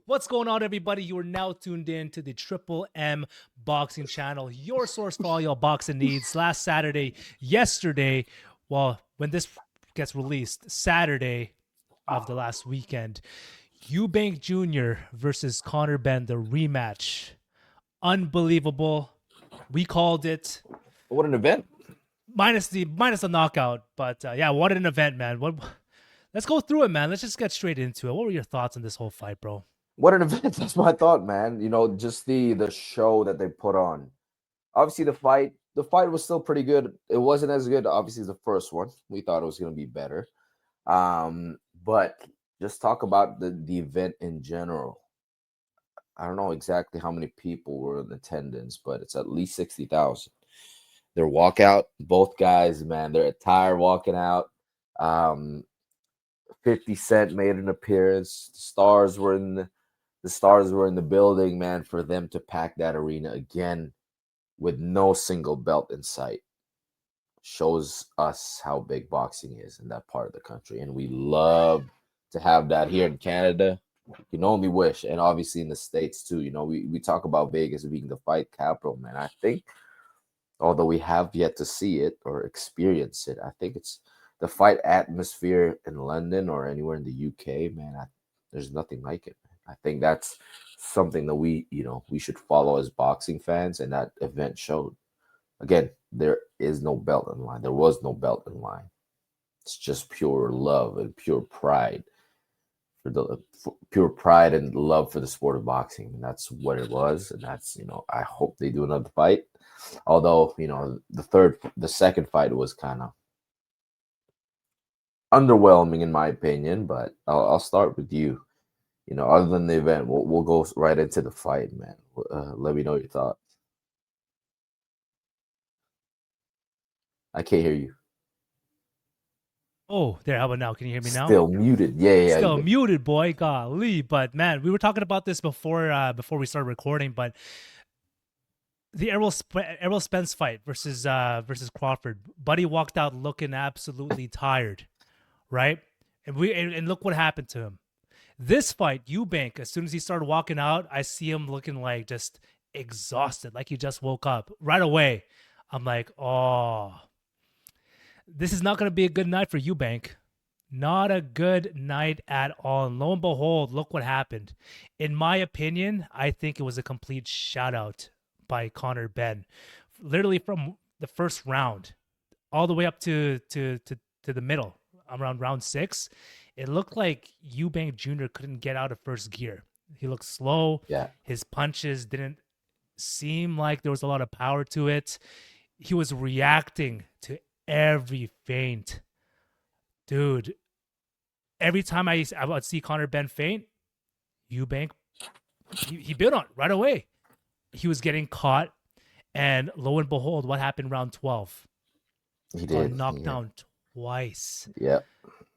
What's going on, everybody? You are now tuned in to the Triple M Boxing Channel, your source for all your boxing needs. Yesterday, well, when this gets released, Saturday of the last weekend, Eubank Jr. versus Conor Benn, the rematch. Unbelievable. We called it What an event. minus the knockout, but yeah, what an event, man. Let's go through it, man. Let's just get straight into it. What were your thoughts on this whole fight, bro? What an event. That's my thought, man. Just the show that they put on. Obviously the fight was still pretty good. It wasn't as good, obviously, as the first one. We thought it was gonna be better. But just talk about the event in general. I don't know exactly how many people were in attendance, but it's at least 60,000. Their walkout, both guys, man, their attire walking out. Um, 50 Cent made an appearance. The stars were in the building, man, for them to pack that arena again with no single belt in sight shows us how big boxing is in that part of the country. And we love to have that here in Canada. You can only wish. And obviously in the States too. We talk about Vegas being the fight capital, man. I think, although we have yet to see it or experience it, I think it's the fight atmosphere in London or anywhere in the UK, man. There's nothing like it. I think that's something that we should follow as boxing fans, and that event showed. Again, there is no belt in line. There was no belt in line. It's just pure love and pure pride for pure pride and love for the sport of boxing. And that's what it was. And I hope they do another fight. Although, the second fight was kind of underwhelming in my opinion. But I'll start with you. Other than the event, we'll go right into the fight, man. Let me know your thoughts. I can't hear you. Oh, there. How about now? Can you hear me now? Still muted. Yeah, yeah, yeah. Still Good. muted, boy. Golly, but man, we were talking about this before we started recording. But the Errol Spence fight versus Crawford, Buddy walked out looking absolutely tired, right? And look what happened to him. This fight, Eubank, as soon as he started walking out, I see him looking like just exhausted, like he just woke up right away. I'm like, oh, this is not going to be a good night for Eubank. Not a good night at all. And lo and behold, look what happened. In my opinion, I think it was a complete shout out by Conor Benn. Literally from the first round all the way up to the middle, around round 6, it looked like Eubank Jr. couldn't get out of first gear. He looked slow. Yeah. His punches didn't seem like there was a lot of power to it. He was reacting to every feint. Dude, every time I would see Conor Benn feint, Eubank, he bit on it right away. He was getting caught, and lo and behold, what happened round 12? He Got did. knocked Yeah. down twice. Yeah.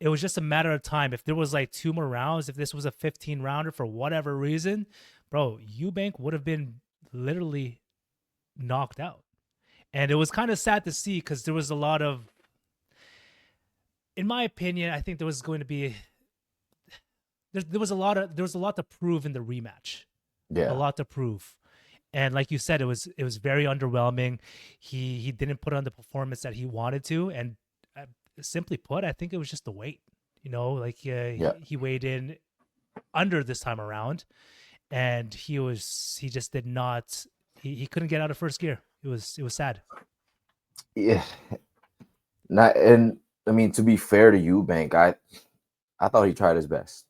It was just a matter of time. If there was like 2 more rounds, if this was a 15 rounder for whatever reason, bro, Eubank would have been literally knocked out. And it was kind of sad to see because there was a lot of, in my opinion, I think there was going to be there was a lot to prove in the rematch, a Yeah. lot to prove. And like you said, it was very underwhelming. He didn't put on the performance that he wanted to, and simply put, I think it was just the weight. Like Yeah. he weighed in under this time around, and he just did not. He couldn't get out of first gear. It was sad. Yeah. Not and I mean, to be fair to Eubank, I thought he tried his best.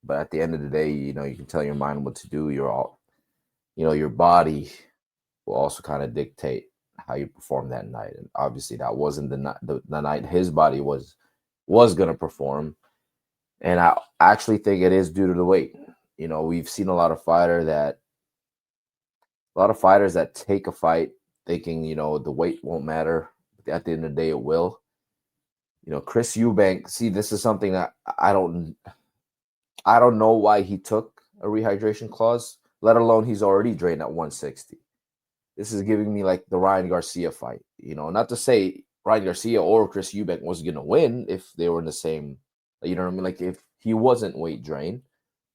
But at the end of the day, you can tell your mind what to do. Your body will also kind of dictate how you perform that night. And obviously that wasn't the night his body was gonna perform. And I actually think it is due to the weight. We've seen a lot of fighters that take a fight thinking, the weight won't matter. At the end of the day, it will. Chris Eubank. See, this is something that I don't know why he took a rehydration clause. Let alone he's already drained at 160. This is giving me like the Ryan Garcia fight. Not to say Ryan Garcia or Chris Eubank was gonna win if they were in the same. You know what I mean? Like if he wasn't weight drained,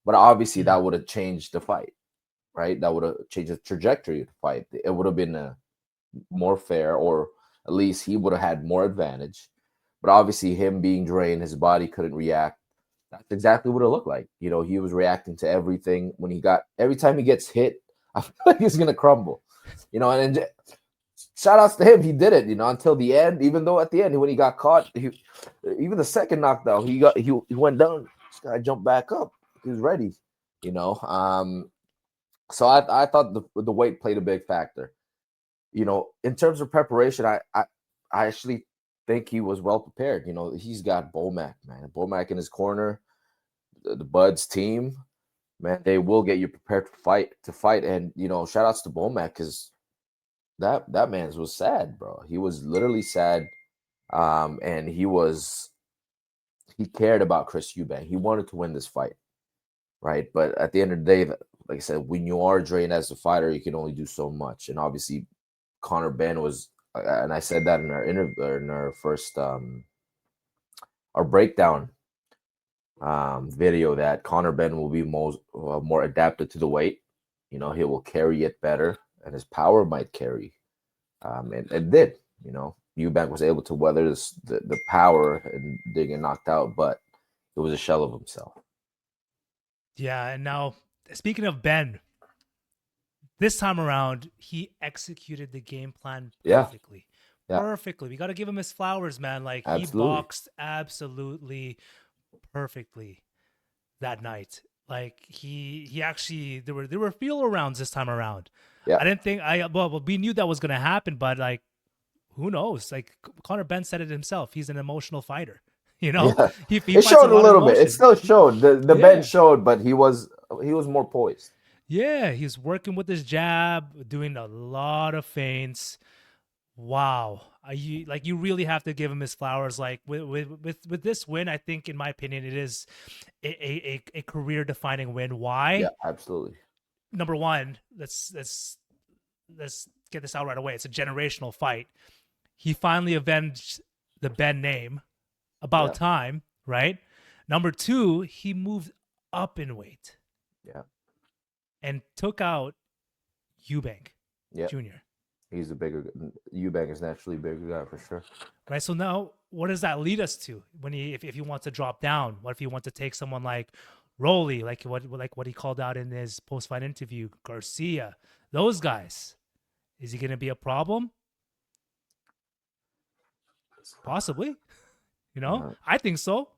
But obviously, Mm. that would have changed the fight, right? That would have changed the trajectory of the fight. It would have been a more fair, or at least he would have had more advantage. But obviously, him being drained, his body couldn't react. That's exactly what it looked like. He was reacting to everything. Every time he gets hit, I feel like he's gonna crumble. And shout outs to him, he did it. Until the end. Even though at the end, when he got caught, even the second knockdown, he went down. This guy jumped back up. He was ready. You know. So I thought the weight played a big factor. In terms of preparation, I actually think he was well prepared. He's got Bomac, man. Bomac in his corner, the Buds team, man, they will get you prepared to fight. And shout outs to Bomac, because that man's was sad, bro. He was literally sad. And he cared about Chris Eubank. He wanted to win this fight, right? But at the end of the day, like I said, when you are drained as a fighter, you can only do so much. And obviously, Conor Benn was, and I said that in our interview, in our first our breakdown video, that Conor Benn will be more adapted to the weight. He will carry it better, and his power might carry. And it did. Eubank was able to weather the power and didn't get knocked out, but it was a shell of himself. Yeah, and now speaking of Ben, this time around, he executed the game plan Yeah, perfectly. yeah, Perfectly. We got to give him his flowers, man. Like, he absolutely. boxed absolutely perfectly that night. Like, he actually, there were feel rounds this time around. Yeah, I didn't think we knew that was going to happen, but like, who knows? Like, Conor Ben said it himself. He's an emotional fighter. yeah. He It fights a showed a lot of little bit. It emotion. still showed. The bench Yeah. showed, but he was more poised. Yeah, he's working with his jab, doing a lot of feints. Wow, you really have to give him his flowers. Like, with this win, I think, in my opinion, it is a career defining win. Yeah, Why? absolutely. Number one, let's get this out right away. It's a generational fight. He finally avenged the Ben name. About Yeah, time, right? Number two, he moved up in weight yeah, and took out Eubank yeah. Jr. He's a bigger. Eubank is naturally a bigger guy for sure. Right. So now, what does that lead us to when if he wants to drop down? What if he wants to take someone like Rolly, like what he called out in his post fight interview, Garcia, those guys? Is he going to be a problem? Possibly. Uh, I think so.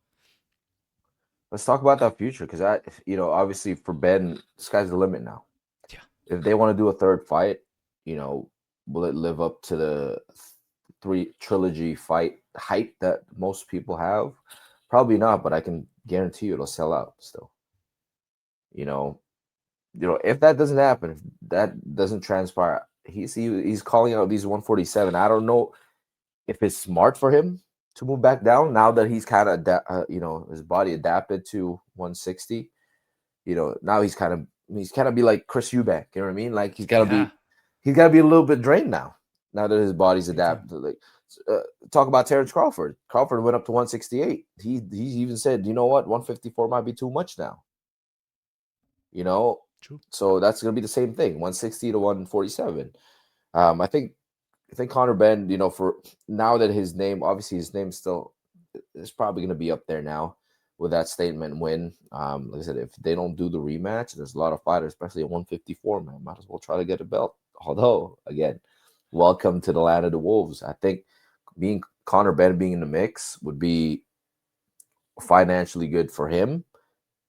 let's talk about that future, because obviously for Ben, the sky's the limit now. Yeah. If they want to do a third fight, you know, will it live up to the three trilogy fight hype that most people have? Probably not, but I can guarantee you it'll sell out still. You know, if that doesn't happen, if that doesn't transpire, he's calling out these 147. I don't know if it's smart for him to move back down now that he's kind of his body adapted to 160. Now he's kind of be like Chris Eubank. You know what I mean? Like Yeah. he's got to be a little bit drained now that his body's Big time. adapted. Like, talk about Terrence Crawford. Crawford went up to 168. He even said, you know what, 154 might be too much now. You know, True. so that's gonna be the same thing, 160 to 147. I think Conor Benn, for now that obviously his name still is probably going to be up there now with that statement win. Like I said, if they don't do the rematch, there's a lot of fighters, especially at 154, man, might as well try to get a belt. Although, again, welcome to the land of the wolves. I think Conor Benn being in the mix would be financially good for him,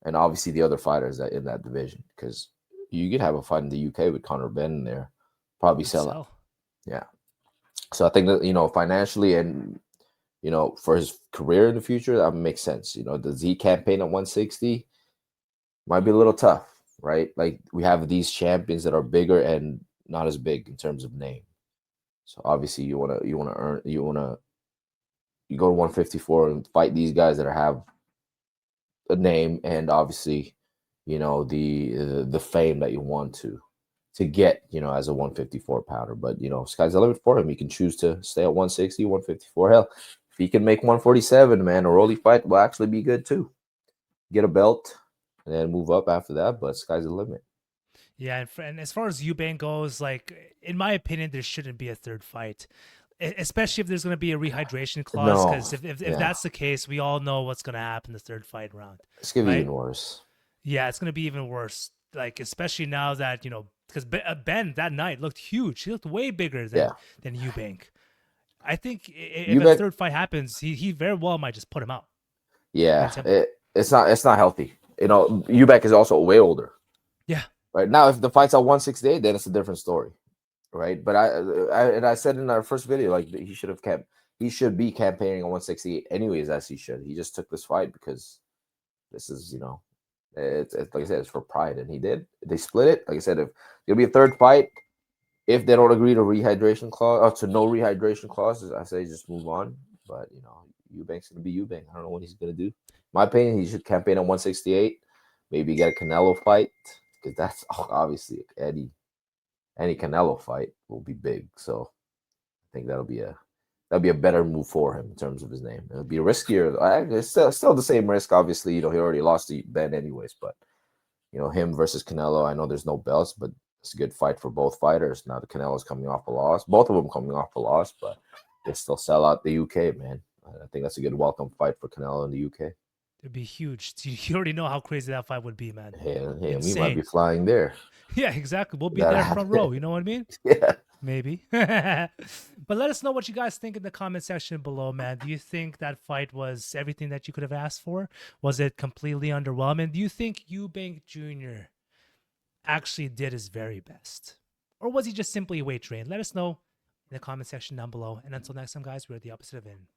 and obviously the other fighters that in that division, because you could have a fight in the UK with Conor Benn in there, probably Would sell out. sell. Yeah. So I think that financially and for his career in the future, that makes sense. The Z campaign at 160 might be a little tough, right? Like, we have these champions that are bigger and not as big in terms of name. So obviously you go to 154 and fight these guys that have a name, and obviously the fame that you want to get, as a 154 pounder. But sky's the limit for him. He can choose to stay at 160, 154. Hell, if he can make 147, man, a Rolly fight will actually be good too. Get a belt, and then move up after that. But sky's the limit. Yeah, and as far as Eubank goes, like in my opinion, there shouldn't be a third fight, especially if there's going to be a rehydration clause. No, Because if yeah, that's the case, we all know what's going to happen the third fight round, it's gonna be right? even worse. Yeah, it's going to be even worse. Like especially now that because Ben that night looked huge. He looked way bigger Yeah, than Eubank. I think if you a bet. third fight happens, he very well might just put him out. Plain Yeah, and simple. it's not healthy. Eubank is also way older. Yeah, Right now, if the fight's at 168, then it's a different story, right? But I said in our first video, like he should be campaigning on 168 anyways, as he should. He just took this fight because this is it's like I said, it's for pride, and he did. They split it. Like I said, if there'll be a third fight, if they don't agree to rehydration clause or to no rehydration clauses, I say just move on. But Eubank's gonna be Eubank. I don't know what he's gonna do. My opinion, he should campaign on 168. Maybe get a Canelo fight because that's obviously any Canelo fight will be big. So I think that'll be a better move for him in terms of his name. It'll be riskier. It's still the same risk. Obviously, he already lost to Ben anyways. But him versus Canelo. I know there's no belts, but it's a good fight for both fighters. Now the Canelo's coming off a loss. Both of them coming off a loss, but they still sell out the UK, man. I think that's a good welcome fight for Canelo in the UK. it'd be huge. You already know how crazy that fight would be, man. Hey, we might be Insane. flying there. Yeah, exactly. We'll be That there front happened. row. You know what I mean? Yeah. Maybe. But let us know what you guys think in the comment section below, man. Do you think that fight was everything that you could have asked for? Was it completely underwhelming? Do you think Eubank Jr. actually did his very best? Or was he just simply weight trained? Let us know in the comment section down below. And until next time, guys, we're at the opposite of in.